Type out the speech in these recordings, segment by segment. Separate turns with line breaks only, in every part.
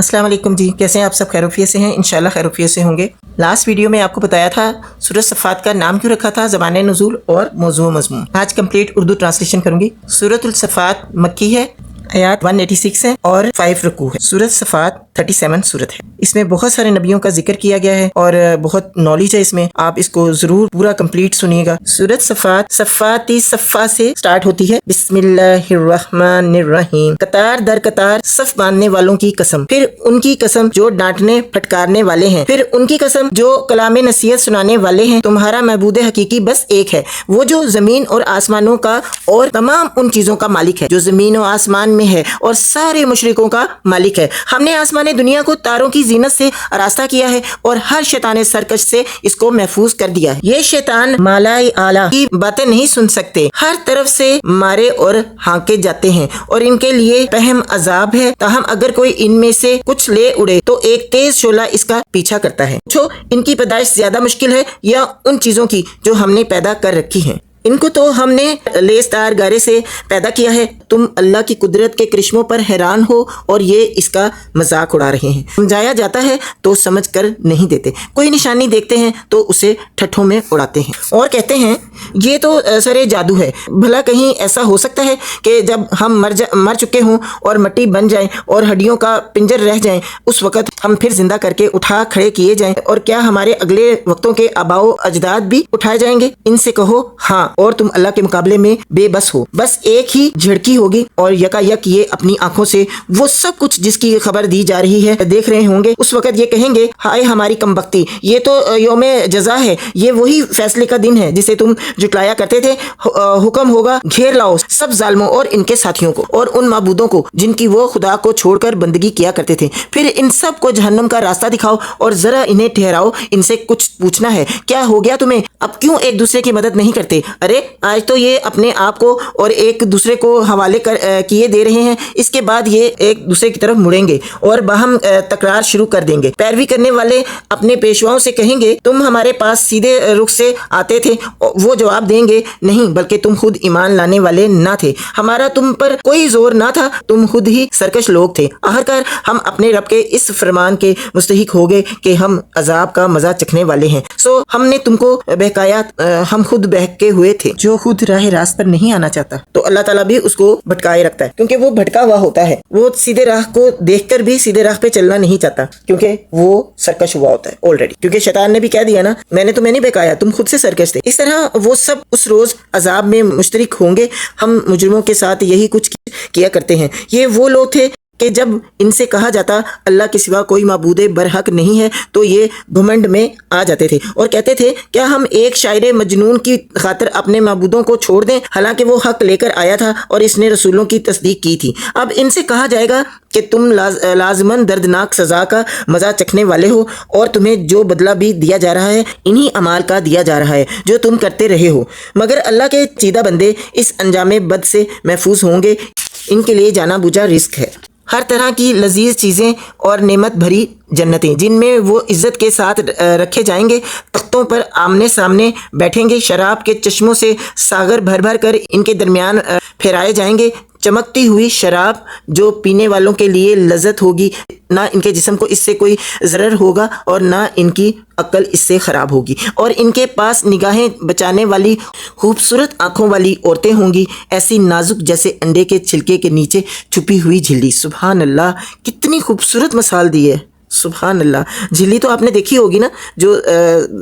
السلام علیکم جی، کیسے ہیں آپ سب؟ خیروفیت سے ہیں؟ انشاءاللہ خیروفیت سے ہوں گے۔ لاسٹ ویڈیو میں آپ کو بتایا تھا سورۃ صفات کا نام کیوں رکھا تھا، زبان نزول اور موضوع و مضمون۔ آج کمپلیٹ اردو ٹرانسلیشن کروں گی۔ سورۃ الصفات مکی ہے، آیات 186 ہے اور 5 رکوع ہے۔ سورۃ صفات 37 سورت ہے۔ اس میں بہت سارے نبیوں کا ذکر کیا گیا ہے اور بہت نالج ہے اس میں، آپ اس کو ضرور پورا کمپلیٹ سنیے گا۔ سورۃ صفات صفاتی صفا سے سٹارٹ ہوتی ہے، بسم اللہ الرحمن الرحیم، قطار در قطار صف باندھنے والوں کی قسم، پھر ان کی قسم جو ڈانٹنے پھٹکارنے والے ہیں، پھر ان کی قسم جو کلام نصیحت سنانے والے ہیں۔ تمہارا معبود حقیقی بس ایک ہے، وہ جو زمین اور آسمانوں کا اور تمام ان چیزوں کا مالک ہے جو زمین و آسمان میں ہے، اور سارے مشرکوں کا مالک ہے۔ ہم نے آسمان دنیا کو تاروں کی زینت سے آراستہ کیا ہے اور ہر شیطان سرکش سے اس کو محفوظ کر دیا ہے۔ یہ شیطان مالائے اعلیٰ کی باتیں نہیں سن سکتے، ہر طرف سے مارے اور ہانکے جاتے ہیں اور ان کے لیے پہم عذاب ہے۔ تاہم اگر کوئی ان میں سے کچھ لے اڑے تو ایک تیز شعلہ اس کا پیچھا کرتا ہے۔ پوچھو ان کی پیدائش زیادہ مشکل ہے یا ان چیزوں کی جو ہم نے پیدا کر رکھی ہیں؟ ان کو تو ہم نے لیسدار گارے سے پیدا کیا ہے۔ تم اللہ کی قدرت کے کرشموں پر حیران ہو اور یہ اس کا مذاق اڑا رہے ہیں۔ سمجھایا جاتا ہے تو سمجھ کر نہیں دیتے، کوئی نشانی دیکھتے ہیں تو اسے ٹھٹھوں میں اڑاتے ہیں اور کہتے ہیں یہ تو سرے جادو ہے۔ بھلا کہیں ایسا ہو سکتا ہے کہ جب ہم مر چکے ہوں اور مٹی بن جائیں اور ہڈیوں کا پنجر رہ جائیں، اس وقت ہم پھر زندہ کر کے اٹھا کھڑے کیے جائیں؟ اور کیا ہمارے اگلے وقتوں کے آباء و اجداد بھی اٹھائے جائیں گے؟ ان سے کہو ہاں، اور تم اللہ کے مقابلے میں بے بس ہو۔ بس ایک ہی جھڑکی ہوگی اور یکا یک یہ اپنی آنکھوں سے وہ سب کچھ جس کی خبر دی جا رہی ہے دیکھ رہے ہوں گے۔ اس وقت یہ کہیں گے ہائے ہماری کم بختی، یہ تو یوم جزا ہے، یہ وہی فیصلے کا دن ہے جسے تم جھٹلایا کرتے تھے۔ حکم ہوگا گھیر لاؤ سب ظالموں اور ان کے ساتھیوں کو اور ان معبودوں کو جن کی وہ خدا کو چھوڑ کر بندگی کیا کرتے تھے، پھر ان سب کو جہنم کا راستہ دکھاؤ اور ذرا انہیں ٹھہراؤ، ان سے کچھ پوچھنا ہے۔ کیا ہو گیا تمہیں؟ اب کیوں ایک دوسرے کی مدد نہیں کرتے؟ ارے آج تو یہ اپنے آپ کو اور ایک دوسرے کو حوالے کیے دے رہے ہیں، اس کے بعد یہ ایک دوسرے کی طرف مڑیں گے اور باہم تکرار شروع کر دیں گے۔ پیروی کرنے والے اپنے پیشواؤں سے کہیں گے تم ہمارے پاس سیدھے رخ سے آتے تھے؟ وہ جواب دیں گے نہیں، بلکہ تم خود ایمان لانے والے نہ تھے، ہمارا تم پر کوئی زور نہ تھا، تم خود ہی سرکش لوگ تھے۔ آخرکار ہم اپنے رب کے اس فرمان کے مستحق ہو گئے کہ ہم عذاب کا مزہ چکھنے والے ہیں، سو ہم نے تم کو بہکایا، ہم خود بہکے ہوئے تھے۔ جو خود راہ راست پر نہیں آنا چاہتا تو اللہ تعالیٰ بھی اس کو بھٹکائے رکھتا ہے، کیونکہ وہ بھٹکا ہوا ہوتا ہے، وہ سیدھے راہ کو دیکھ کر بھی سیدھے راہ پہ چلنا نہیں چاہتا، کیونکہ وہ سرکش ہوا ہوتا ہے آلریڈی، کیونکہ شیطان نے بھی کہہ دیا نا میں نے تمہیں نہیں بہکایا، تم خود سے سرکش تھے۔ اس طرح وہ سب اس روز عذاب میں مشترک ہوں گے۔ ہم مجرموں کے ساتھ یہی کچھ کیا کرتے ہیں۔ یہ وہ لوگ تھے کہ جب ان سے کہا جاتا اللہ کے سوا کوئی معبود برحق نہیں ہے تو یہ گھمنڈ میں آ جاتے تھے اور کہتے تھے کیا ہم ایک شاعر مجنون کی خاطر اپنے معبودوں کو چھوڑ دیں، حالانکہ وہ حق لے کر آیا تھا اور اس نے رسولوں کی تصدیق کی تھی۔ اب ان سے کہا جائے گا کہ تم لازماً دردناک سزا کا مزہ چکھنے والے ہو اور تمہیں جو بدلہ بھی دیا جا رہا ہے انہی اعمال کا دیا جا رہا ہے جو تم کرتے رہے ہو، مگر اللہ کے چیدہ بندے اس انجام بد سے محفوظ ہوں گے۔ ان کے لیے جانا بوجھا رزق ہے، ہر طرح کی لذیذ چیزیں اور نعمت بھری جنتیں جن میں وہ عزت کے ساتھ رکھے جائیں گے، تختوں پر آمنے سامنے بیٹھیں گے، شراب کے چشموں سے ساغر بھر بھر کر ان کے درمیان پھیرائے جائیں گے، چمکتی ہوئی شراب جو پینے والوں کے لیے لذت ہوگی، نہ ان کے جسم کو اس سے کوئی ضرر ہوگا اور نہ ان کی عقل اس سے خراب ہوگی، اور ان کے پاس نگاہیں بچانے والی خوبصورت آنکھوں والی عورتیں ہوں گی، ایسی نازک جیسے انڈے کے چھلکے کے نیچے چھپی ہوئی جھلی۔ سبحان اللہ، کتنی خوبصورت مثال دی ہے، سبحان اللہ۔ جھلی تو آپ نے دیکھی ہوگی نا، جو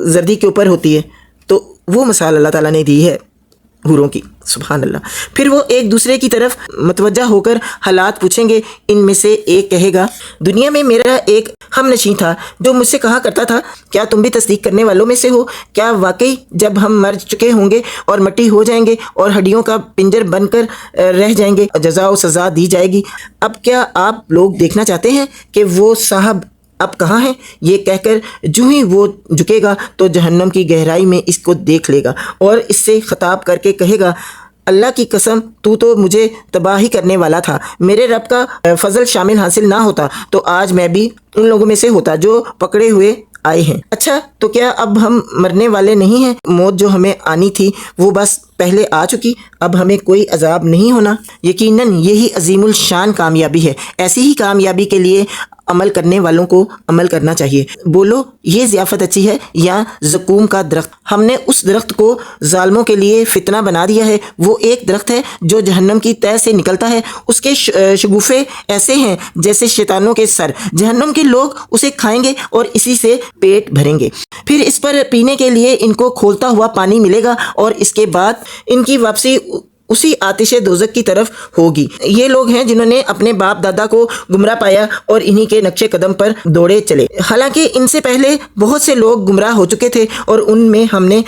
زردی کے اوپر ہوتی ہے، تو وہ مثال اللہ تعالیٰ نے دی ہے حوروں کی، سبحان اللہ۔ پھر وہ ایک دوسرے کی طرف متوجہ ہو کر حالات پوچھیں گے۔ ان میں سے ایک کہے گا دنیا میں میرا ایک ہم نشیں تھا جو مجھ سے کہا کرتا تھا کیا تم بھی تصدیق کرنے والوں میں سے ہو؟ کیا واقعی جب ہم مر چکے ہوں گے اور مٹی ہو جائیں گے اور ہڈیوں کا پنجر بن کر رہ جائیں گے، جزا و سزا دی جائے گی؟ اب کیا آپ لوگ دیکھنا چاہتے ہیں کہ وہ صاحب اب کہاں ہیں؟ یہ کہہ کر جو ہی وہ جھکے گا تو جہنم کی گہرائی میں اس کو دیکھ لے گا اور اس سے خطاب کر کے کہے گا اللہ کی قسم تو مجھے تباہی کرنے والا تھا، میرے رب کا فضل شامل حاصل نہ ہوتا تو آج میں بھی ان لوگوں میں سے ہوتا جو پکڑے ہوئے آئے ہیں۔ اچھا تو کیا اب ہم مرنے والے نہیں ہیں؟ موت جو ہمیں آنی تھی وہ بس پہلے آ چکی، اب ہمیں کوئی عذاب نہیں ہونا۔ یقیناً یہی عظیم الشان کامیابی ہے۔ ایسی ہی کامیابی کے لیے عمل کرنے والوں کو عمل کرنا چاہیے۔ بولو یہ ضیافت اچھی ہے یا زقوم کا درخت؟ ہم نے اس درخت کو ظالموں کے لیے فتنہ بنا دیا ہے۔ وہ ایک درخت ہے جو جہنم کی تہہ سے نکلتا ہے، اس کے شگوفے ایسے ہیں جیسے شیطانوں کے سر۔ جہنم کے لوگ اسے کھائیں گے اور اسی سے پیٹ بھریں گے، پھر اس پر پینے کے لیے ان کو کھولتا ہوا پانی ملے گا اور اس کے بعد ان کی واپسی اسی آتش دوزخ کی طرف ہوگی۔ یہ لوگ ہیں جنہوں نے اپنے باپ دادا کو گمراہ پایا اور انہی کے نقش قدم پر دوڑے چلے، حالانکہ ان سے پہلے بہت سے لوگ گمراہ ہو چکے تھے اور ان میں ہم نے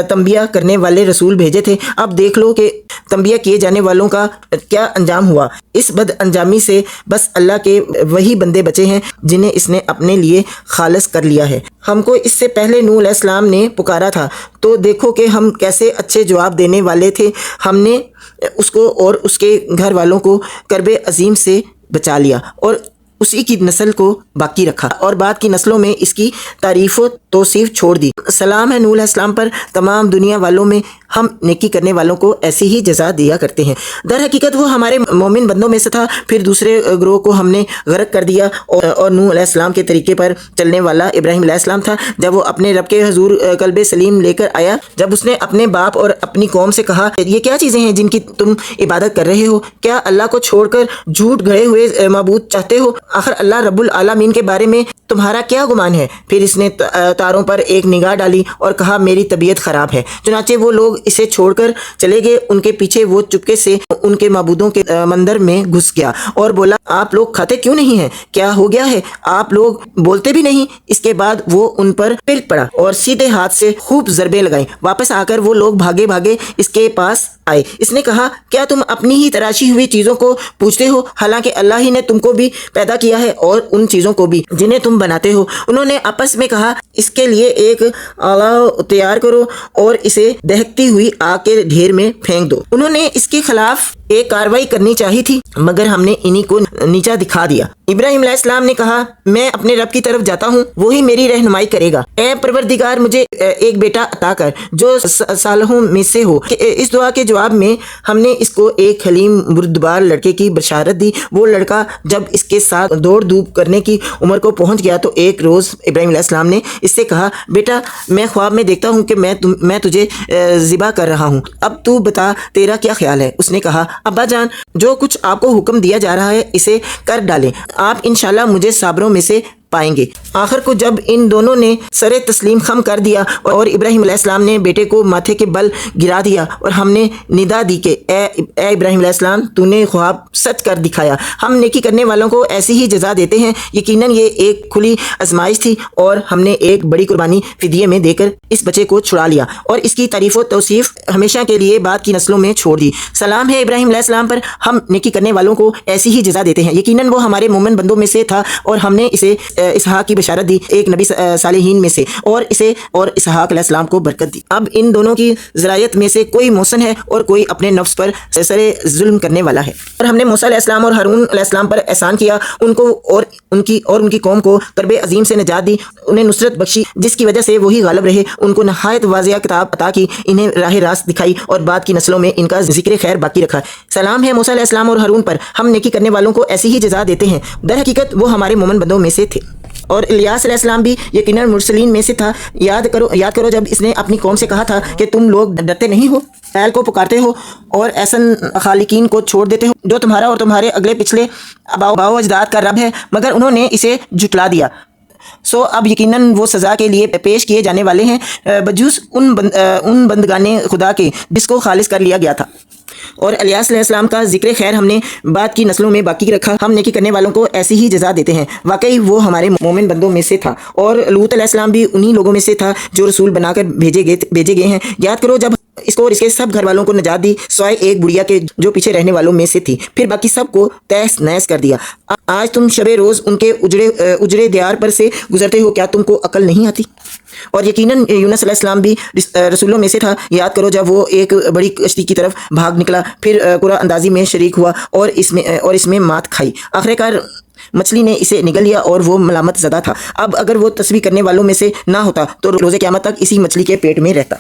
تنبیہ کرنے والے رسول بھیجے تھے۔ اب دیکھ لو کہ تنبیہ کیے جانے والوں کا کیا انجام ہوا۔ اس بد انجامی سے بس اللہ کے وہی بندے بچے ہیں جنہیں اس نے اپنے لیے خالص کر لیا ہے۔ ہم کو اس سے پہلے نوح علیہ السلام نے پکارا تھا تو دیکھو کہ ہم کیسے اچھے جواب دینے والے تھے۔ ہم نے اس کو اور اس کے گھر والوں کو کرب عظیم سے بچا لیا اور اسی کی نسل کو باقی رکھا اور بعد کی نسلوں میں اس کی تعریف و توصیف چھوڑ دی۔ سلام ہے نوح علیہ السلام پر۔ تمام دنیا والوں میں ہم نیکی کرنے والوں کو ایسی ہی جزا دیا کرتے ہیں۔ در حقیقت وہ ہمارے مومن بندوں میں سے تھا، پھر دوسرے گروہ کو ہم نے غرق کر دیا اور نوح علیہ السلام کے طریقے پر چلنے والا ابراہیم علیہ السلام تھا۔ جب وہ اپنے رب کے حضور قلب سلیم لے کر آیا، جب اس نے اپنے باپ اور اپنی قوم سے کہا یہ کیا چیزیں ہیں جن کی تم عبادت کر رہے ہو؟ کیا اللہ کو چھوڑ کر جھوٹ گڑھے ہوئے معبود چاہتے ہو؟ آخر اللہ رب العالمین کے بارے میں تمہارا کیا گمان ہے؟ پھر اس نے تاروں پر ایک نگاہ ڈالی اور کہا میری طبیعت خراب ہے۔ چنانچہ وہ لوگ اسے چھوڑ کر چلے گئے۔ ان کے پیچھے وہ چپکے سے ان کے معبودوں کے مندر میں گھس گیا اور بولا آپ لوگ کھاتے کیوں نہیں ہیں؟ کیا ہو گیا ہے؟ آپ لوگ بولتے بھی نہیں۔ اس کے بعد وہ ان پر پل پڑا اور سیدھے ہاتھ سے خوب ضربیں لگائیں۔ واپس آ کر وہ لوگ بھاگے بھاگے اس کے پاس آئے۔ اس نے کہا کیا تم اپنی ہی تراشی ہوئی چیزوں کو پوچھتے ہو، حالانکہ اللہ ہی نے تم کو بھی پیدا کیا ہے اور ان چیزوں کو بھی جنہیں تم بناتے ہو۔ انہوں نے آپس میں کہا اس کے لیے ایک آلہ تیار کرو اور اسے دہکتی ہوئی آگ کے ڈھیر میں پھینک دو۔ انہوں نے اس کے خلاف ایک کاروائی کرنی چاہی تھی مگر ہم نے انہی کو نیچا دکھا دیا۔ ابراہیم علیہ السلام نے کہا میں اپنے رب کی طرف جاتا ہوں، وہی میری رہنمائی کرے گا۔ اے پروردگار مجھے ایک بیٹا عطا کر جو صالحوں میں سے ہو۔ اس دعا کے جواب میں ہم نے اس کو ایک حلیم بردبار لڑکے کی بشارت دی۔ وہ لڑکا جب اس کے ساتھ دوڑ دھوپ کرنے کی عمر کو پہنچ گیا تو ایک روز ابراہیم علیہ السلام نے اس سے کہا بیٹا میں خواب میں دیکھتا ہوں کہ میں تجھے ذبح کر رہا ہوں، اب تو بتا تیرا کیا خیال ہے؟ اس نے کہا ابا جان جو کچھ آپ کو حکم دیا جا رہا ہے اسے کر ڈالیں، آپ انشاءاللہ مجھے صابروں میں سے پائیں گے۔ آخر کو جب ان دونوں نے سر تسلیم خم کر دیا اور ابراہیم علیہ السلام نے بیٹے کو ماتھے کے بل گرا دیا اور ہم نے ندا دی کہ اے ابراہیم علیہ السلام تو نے خواب سچ کر دکھایا، ہم نیکی کرنے والوں کو ایسی ہی جزا دیتے ہیں۔ یقیناً یہ ایک کھلی آزمائش تھی اور ہم نے ایک بڑی قربانی فدیے میں دے کر اس بچے کو چھڑا لیا اور اس کی تعریف و توصیف ہمیشہ کے لیے بعد کی نسلوں میں چھوڑ دی۔ سلام ہے ابراہیم علیہ السلام پر، ہم نیکی کرنے والوں کو ایسی ہی جزا دیتے ہیں۔ یقیناً وہ ہمارے مومن بندوں میں سے تھا اور ہم نے اسے اسحاق کی بشارت دی، ایک نبی صالحین میں سے، اور اسے اور اسحاق علیہ السلام کو برکت دی۔ اب ان دونوں کی ذرائت میں سے کوئی محسن ہے اور کوئی اپنے نفس پر سر ظلم کرنے والا ہے۔ اور ہم نے موسیٰ علیہ السلام اور ہارون علیہ السلام پر احسان کیا، ان کو اور ان کی قوم کو کرب عظیم سے نجات دی، انہیں نصرت بخشی جس کی وجہ سے وہی غالب رہے، ان کو نہایت واضح کتاب عطا کی، انہیں راہ راست دکھائی اور بعد کی نسلوں میں ان کا ذکر خیر باقی رکھا۔ سلام ہے موسیٰ علیہ السلام اور ہارون پر، ہم نیکی کرنے والوں کو ایسی ہی جزا دیتے ہیں۔ در حقیقت وہ ہمارے مومن بندوں میں سے تھے۔ اور الیاس علیہ السلام بھی یقیناً مرسلین میں سے تھا۔ یاد کرو جب اس نے اپنی قوم سے کہا تھا کہ تم لوگ ڈرتے نہیں ہو، ایل کو پکارتے ہو اور ایسن خالقین کو چھوڑ دیتے ہو جو تمہارا اور تمہارے اگلے پچھلے آباء و اجداد کا رب ہے، مگر انہوں نے اسے جھٹلا دیا۔ سو اب یقیناً وہ سزا کے لیے پیش کیے جانے والے ہیں بجوز ان بندگان خدا کے جس کو خالص کر لیا گیا تھا۔ اور الیاس علیہ السلام کا ذکر خیر ہم نے بعد کی نسلوں میں باقی رکھا، ہم نیکی کرنے والوں کو ایسی ہی جزا دیتے ہیں۔ واقعی وہ ہمارے مومن بندوں میں سے تھا۔ اور لوط علیہ السلام بھی انہی لوگوں میں سے تھا جو رسول بنا کر بھیجے گئے ہیں۔ یاد کرو جب اس کو اور اس کے سب گھر والوں کو نجات دی سوائے ایک بڑھیا کے جو پیچھے رہنے والوں میں سے تھی، پھر باقی سب کو تہس نہس کر دیا۔ آج تم شب روز ان کے اجڑے دیار پر سے گزرتے ہو، کیا تم کو عقل نہیں آتی؟ اور یقیناً یونس علیہ السلام بھی رسولوں میں سے تھا۔ یاد کرو جب وہ ایک بڑی کشتی کی طرف بھاگ نکلا، پھر قرآن اندازی میں شریک ہوا اور اس میں مات کھائی، آخر کار مچھلی نے اسے نگل لیا اور وہ ملامت زدہ تھا۔ اب اگر وہ تسبیح کرنے والوں میں سے نہ ہوتا تو روز قیامت تک اسی مچھلی کے پیٹ میں رہتا۔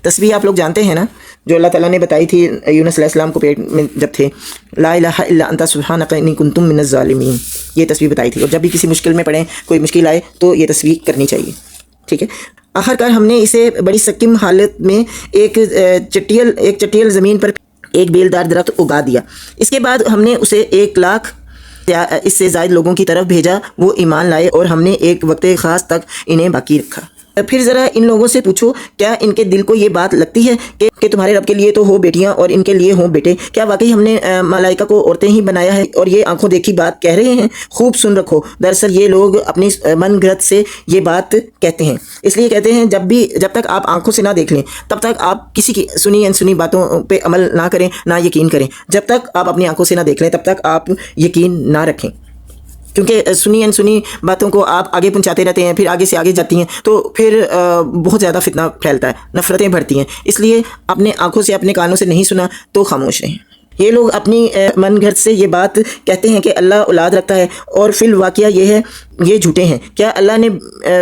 تسبیح آپ لوگ جانتے ہیں نا، جو اللہ تعالیٰ نے بتائی تھی یونس علیہ السلام کو پیٹ میں جب تھے، لا الہ الا انت سبحانک انی کنت من الظالمین، یہ تسبیح بتائی تھی. اور جب بھی کسی مشکل میں پڑیں، کوئی مشکل آئے تو یہ تسبیح کرنی چاہیے. ٹھیک ہے. آخر کار ہم نے اسے بڑی سکیم حالت میں ایک چٹیل زمین پر ایک بیلدار درخت اگا دیا. اس کے بعد ہم نے اسے 1 لاکھ اس سے زائد لوگوں کی طرف بھیجا، وہ ایمان لائے اور ہم نے ایک وقت خاص تک انہیں باقی رکھا. پھر ذرا ان لوگوں سے پوچھو کیا ان کے دل کو یہ بات لگتی ہے کہ تمہارے رب کے لیے تو ہو بیٹیاں اور ان کے لیے ہوں بیٹے؟ کیا واقعی ہم نے ملائکہ کو عورتیں ہی بنایا ہے اور یہ آنکھوں دیکھی بات کہہ رہے ہیں؟ خوب سن رکھو، دراصل یہ لوگ اپنی من گھڑت سے یہ بات کہتے ہیں. اس لیے کہتے ہیں جب تک آپ آنکھوں سے نہ دیکھ لیں تب تک آپ کسی کی سنی انسنی باتوں پہ عمل نہ کریں، نہ یقین کریں. جب تک آپ اپنی آنکھوں سے نہ دیکھ لیں تب تک آپ یقین نہ رکھیں، کیونکہ سنی باتوں کو آپ آگے پہنچاتے رہتے ہیں، پھر آگے سے آگے جاتی ہیں تو پھر بہت زیادہ فتنہ پھیلتا ہے، نفرتیں بڑھتی ہیں. اس لیے اپنے آنکھوں سے اپنے کانوں سے نہیں سنا تو خاموش رہیں. یہ لوگ اپنی من گھڑت سے یہ بات کہتے ہیں کہ اللہ اولاد رکھتا ہے، اور فی الواقعہ یہ ہے یہ جھوٹے ہیں. کیا اللہ نے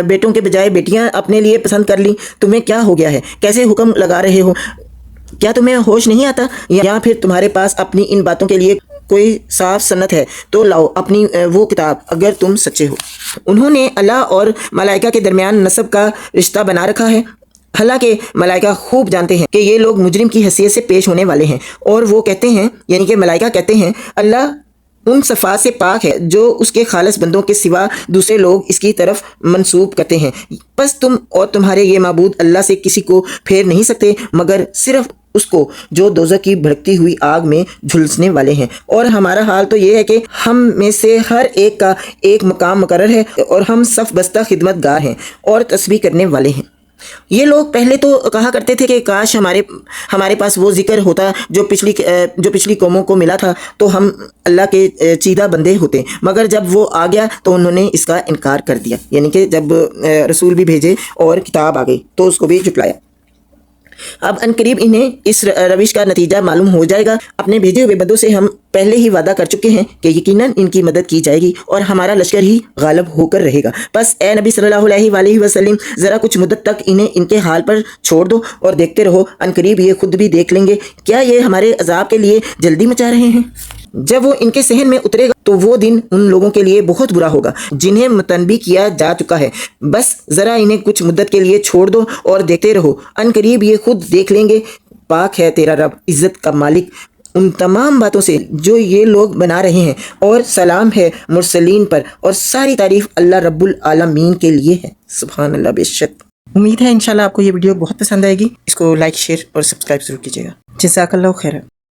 بیٹوں کے بجائے بیٹیاں اپنے لیے پسند کر لیں؟ تمہیں کیا ہو گیا ہے؟ کیسے حکم لگا رہے ہو؟ کیا تمہیں ہوش نہیں آتا؟ یا پھر تمہارے پاس اپنی ان باتوں کے لیے کوئی صاف سند ہے تو لاؤ اپنی وہ کتاب اگر تم سچے ہو. انہوں نے اللہ اور ملائکہ کے درمیان نسب کا رشتہ بنا رکھا ہے، حالانکہ ملائکہ خوب جانتے ہیں کہ یہ لوگ مجرم کی حیثیت سے پیش ہونے والے ہیں. اور وہ کہتے ہیں، یعنی کہ ملائکہ کہتے ہیں، اللہ ان صفات سے پاک ہے جو اس کے خالص بندوں کے سوا دوسرے لوگ اس کی طرف منسوب کرتے ہیں. بس تم اور تمہارے یہ معبود اللہ سے کسی کو پھیر نہیں سکتے مگر صرف اس کو جو دوزخ کی بھڑکتی ہوئی آگ میں جھلسنے والے ہیں. اور ہمارا حال تو یہ ہے کہ ہم میں سے ہر ایک کا ایک مقام مقرر ہے اور ہم صف بستہ خدمت گار ہیں اور تسبیح کرنے والے ہیں. یہ لوگ پہلے تو کہا کرتے تھے کہ کاش ہمارے پاس وہ ذکر ہوتا جو پچھلی قوموں کو ملا تھا تو ہم اللہ کے چیدہ بندے ہوتے، مگر جب وہ آ گیا تو انہوں نے اس کا انکار کر دیا. یعنی کہ جب رسول بھی بھیجے اور کتاب آ گئی تو اس کو بھی جھٹلایا. اب عنقریب انہیں اس روش کا نتیجہ معلوم ہو جائے گا. اپنے بھیجے ہوئے بندوں سے ہم پہلے ہی وعدہ کر چکے ہیں کہ یقیناً ان کی مدد کی جائے گی اور ہمارا لشکر ہی غالب ہو کر رہے گا. بس اے نبی صلی اللہ علیہ وآلہ وسلم، ذرا کچھ مدت تک انہیں ان کے حال پر چھوڑ دو اور دیکھتے رہو، عنقریب یہ خود بھی دیکھ لیں گے. کیا یہ ہمارے عذاب کے لیے جلدی مچا رہے ہیں؟ جب وہ ان کے صحن میں اترے گا تو وہ دن ان لوگوں کے لیے بہت برا ہوگا جنہیں متنبی کیا جا چکا ہے. بس ذرا انہیں کچھ مدت کے لیے چھوڑ دو اور دیکھتے رہو، عنقریب یہ خود دیکھ لیں گے. پاک ہے تیرا رب، عزت کا مالک، ان تمام باتوں سے جو یہ لوگ بنا رہے ہیں، اور سلام ہے مرسلین پر، اور ساری تعریف اللہ رب العالمین کے لیے ہے. سبحان اللہ. بے شک امید ہے انشاءاللہ آپ کو یہ ویڈیو بہت پسند آئے گی. اس کو لائک، شیئر اور سبسکرائب ضرور کیجیے گا. جزاک اللہ خیر.